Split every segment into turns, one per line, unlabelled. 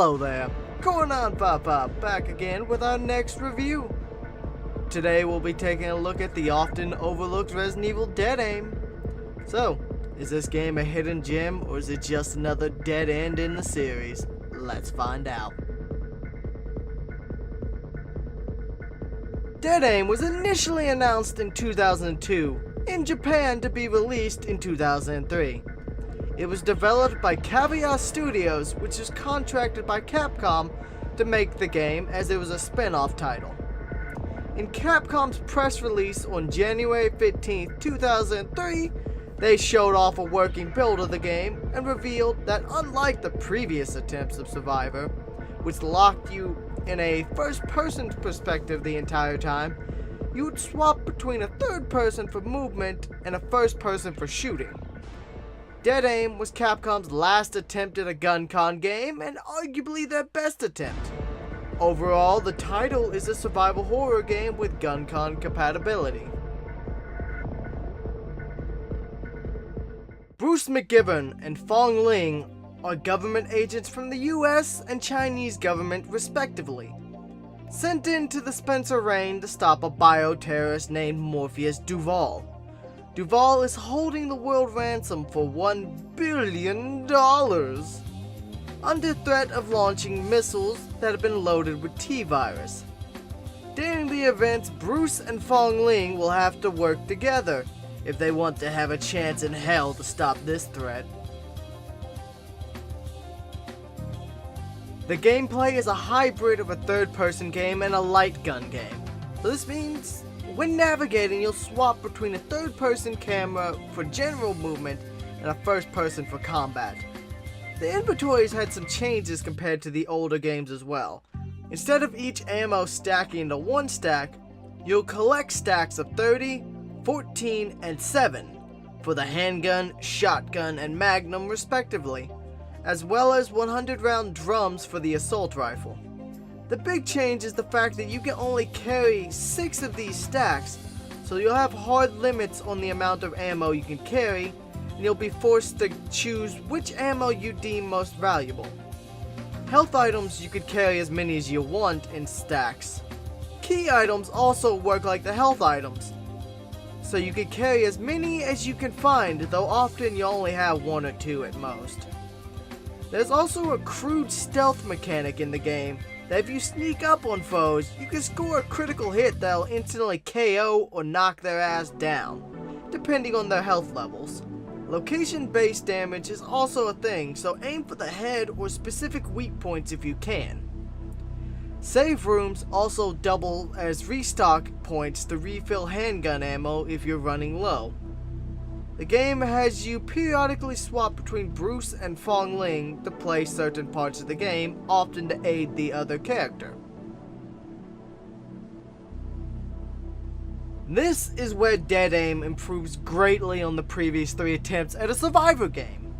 Hello there, Cornon Papa back again with our next review. Today we'll be taking a look at the often overlooked Resident Evil Dead Aim. So, is this game a hidden gem or is it just another dead end in the series? Let's find out. Dead Aim was initially announced in 2002 in Japan to be released in 2003. It was developed by Caviar Studios, which is contracted by Capcom to make the game as it was a spin-off title. In Capcom's press release on January 15, 2003, they showed off a working build of the game and revealed that unlike the previous attempts of Survivor, which locked you in a first-person perspective the entire time, you would swap between a third person for movement and a first person for shooting. Dead Aim was Capcom's last attempt at a gun-con game, and arguably their best attempt. Overall, the title is a survival horror game with gun-con compatibility. Bruce McGivern and Fong Ling are government agents from the US and Chinese government respectively, sent into the Spencer Rain to stop a bioterrorist named Morpheus Duval. Duval is holding the world ransom for $1 billion under threat of launching missiles that have been loaded with T-virus. During the events, Bruce and Fong Ling will have to work together if they want to have a chance in hell to stop this threat. The gameplay is a hybrid of a third-person game and a light gun game. So this means when navigating, you'll swap between a third-person camera for general movement and a first-person for combat. The inventories had some changes compared to the older games as well. Instead of each ammo stacking into one stack, you'll collect stacks of 30, 14, and 7 for the handgun, shotgun, and magnum respectively, as well as 100-round drums for the assault rifle. The big change is the fact that you can only carry 6 of these stacks, so you'll have hard limits on the amount of ammo you can carry, and you'll be forced to choose which ammo you deem most valuable. Health items you could carry as many as you want in stacks. Key items also work like the health items, so you can carry as many as you can find, though often you only have 1 or 2 at most. There's also a crude stealth mechanic in the game that if you sneak up on foes, you can score a critical hit that'll instantly KO or knock their ass down, depending on their health levels. Location-based damage is also a thing, so aim for the head or specific weak points if you can. Save rooms also double as restock points to refill handgun ammo if you're running low. The game has you periodically swap between Bruce and Fong Ling to play certain parts of the game, often to aid the other character. This is where Dead Aim improves greatly on the previous 3 attempts at a Survivor game.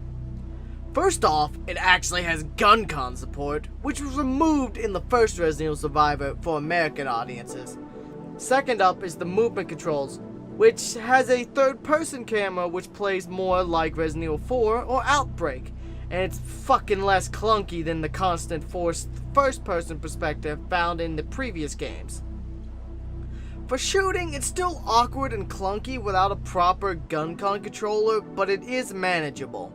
First off, it actually has gun-con support, which was removed in the first Resident Evil Survivor for American audiences. Second up is the movement controls, which has a third-person camera which plays more like Resident Evil 4 or Outbreak, and it's fucking less clunky than the constant forced first-person perspective found in the previous games. For shooting, it's still awkward and clunky without a proper gun-con controller, but it is manageable.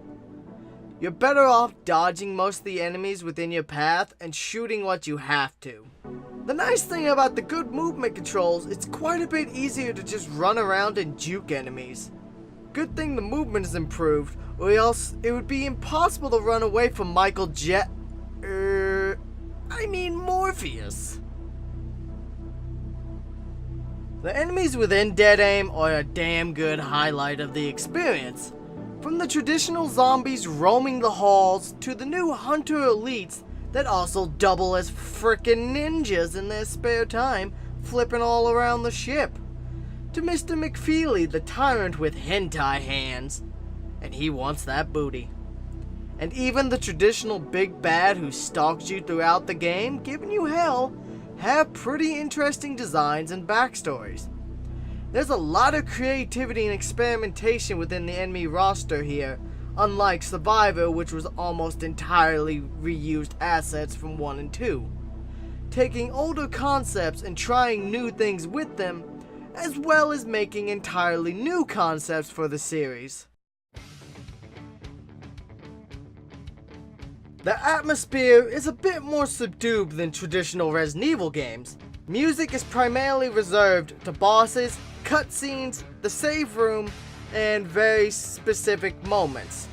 You're better off dodging most of the enemies within your path and shooting what you have to. The nice thing about the good movement controls, it's quite a bit easier to just run around and juke enemies. Good thing the movement is improved, or else it would be impossible to run away from Morpheus. The enemies within Dead Aim are a damn good highlight of the experience. From the traditional zombies roaming the halls to the new hunter elites that also double as frickin' ninjas in their spare time, flipping all around the ship. To Mr. McFeely, the tyrant with hentai hands, and he wants that booty. And even the traditional big bad who stalks you throughout the game, giving you hell, have pretty interesting designs and backstories. There's a lot of creativity and experimentation within the enemy roster here, unlike Survivor, which was almost entirely reused assets from 1 and 2. Taking older concepts and trying new things with them, as well as making entirely new concepts for the series. The atmosphere is a bit more subdued than traditional Resident Evil games. Music is primarily reserved to bosses, cutscenes, the save room, and very specific moments.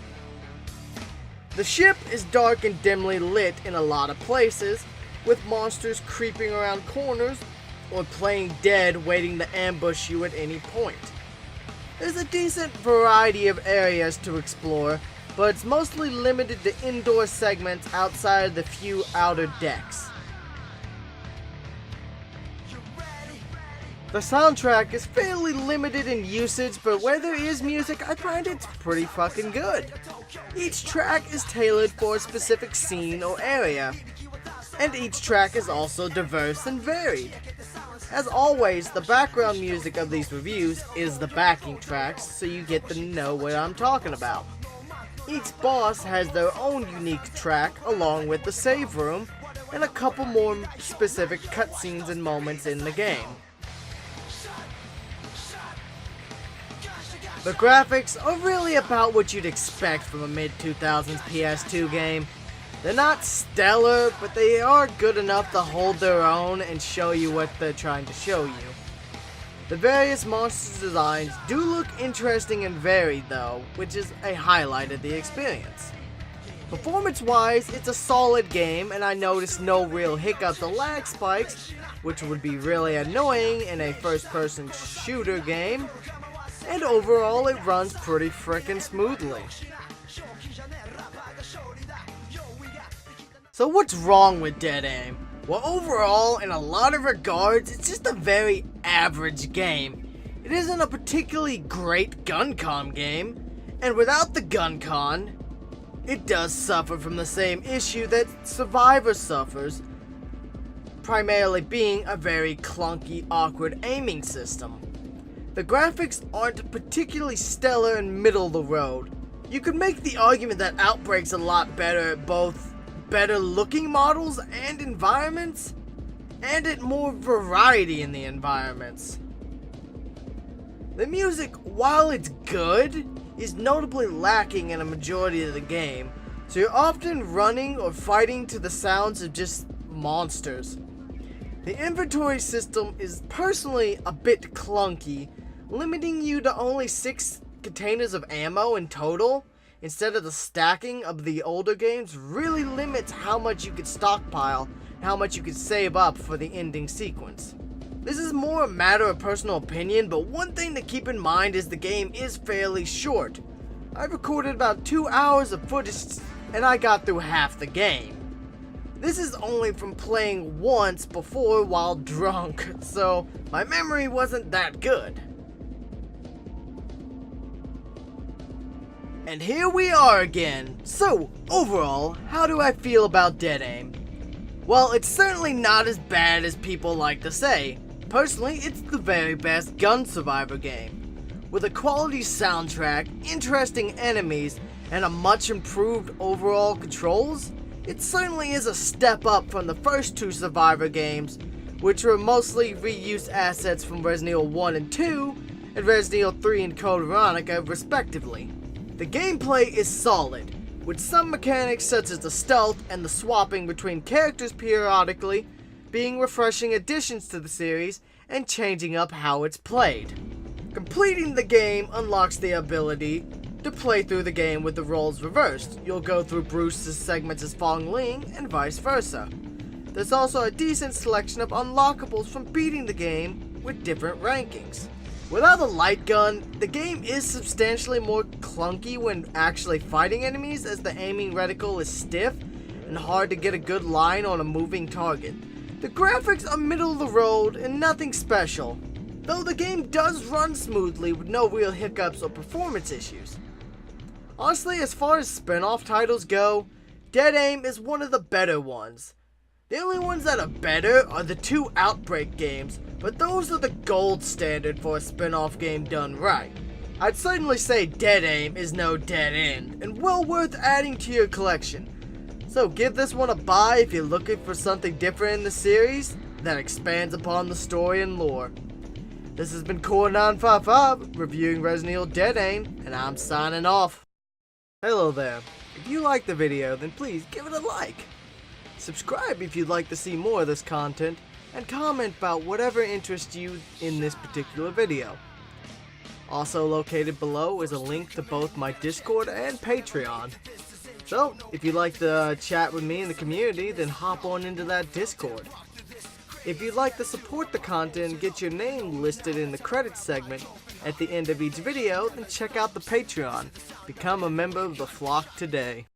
The ship is dark and dimly lit in a lot of places, with monsters creeping around corners or playing dead waiting to ambush you at any point. There's a decent variety of areas to explore, but it's mostly limited to indoor segments outside of the few outer decks. The soundtrack is fairly limited in usage, but where there is music, I find it's pretty fucking good. Each track is tailored for a specific scene or area, and each track is also diverse and varied. As always, the background music of these reviews is the backing tracks, so you get to know what I'm talking about. Each boss has their own unique track, along with the save room, and a couple more specific cutscenes and moments in the game. The graphics are really about what you'd expect from a mid-2000s PS2 game. They're not stellar, but they are good enough to hold their own and show you what they're trying to show you. The various monster designs do look interesting and varied though, which is a highlight of the experience. Performance-wise, it's a solid game, and I noticed no real hiccups or lag spikes, which would be really annoying in a first-person shooter game. And overall, it runs pretty frickin' smoothly. So what's wrong with Dead Aim? Well, overall, in a lot of regards, it's just a very average game. It isn't a particularly great GunCon game, and without the GunCon, it does suffer from the same issue that Survivor suffers, primarily being a very clunky, awkward aiming system. The graphics aren't particularly stellar and middle of the road. You could make the argument that Outbreak's a lot better at both better looking models and environments, and at more variety in the environments. The music, while it's good, is notably lacking in a majority of the game, so you're often running or fighting to the sounds of just monsters. The inventory system is personally a bit clunky, limiting you to only 6 containers of ammo in total, instead of the stacking of the older games really limits how much you could stockpile and how much you could save up for the ending sequence. This is more a matter of personal opinion, but one thing to keep in mind is the game is fairly short. I recorded about 2 hours of footage and I got through half the game. This is only from playing once before while drunk, so my memory wasn't that good. And here we are again. So, overall, how do I feel about Dead Aim? Well, it's certainly not as bad as people like to say. Personally, it's the very best gun survivor game. With a quality soundtrack, interesting enemies, and a much improved overall controls, it certainly is a step up from the first 2 Survivor games, which were mostly reused assets from Resident Evil 1 and 2, and Resident Evil 3 and Code Veronica, respectively. The gameplay is solid, with some mechanics such as the stealth and the swapping between characters periodically being refreshing additions to the series and changing up how it's played. Completing the game unlocks the ability to play through the game with the roles reversed. You'll go through Bruce's segments as Fong Ling and vice versa. There's also a decent selection of unlockables from beating the game with different rankings. Without a light gun, the game is substantially more clunky when actually fighting enemies, as the aiming reticle is stiff and hard to get a good line on a moving target. The graphics are middle of the road and nothing special, though the game does run smoothly with no real hiccups or performance issues. Honestly, as far as spin-off titles go, Dead Aim is one of the better ones. The only ones that are better are the 2 Outbreak games, but those are the gold standard for a spin-off game done right. I'd certainly say Dead Aim is no dead end, and well worth adding to your collection. So give this one a buy if you're looking for something different in the series that expands upon the story and lore. This has been Core955 reviewing Resident Evil Dead Aim, and I'm signing off. Hello there. If you liked the video, then please give it a like. Subscribe if you'd like to see more of this content, and comment about whatever interests you in this particular video. Also located below is a link to both my Discord and Patreon. So, if you'd like to chat with me in the community, then hop on into that Discord. If you'd like to support the content and get your name listed in the credits segment at the end of each video, then check out the Patreon. Become a member of the flock today.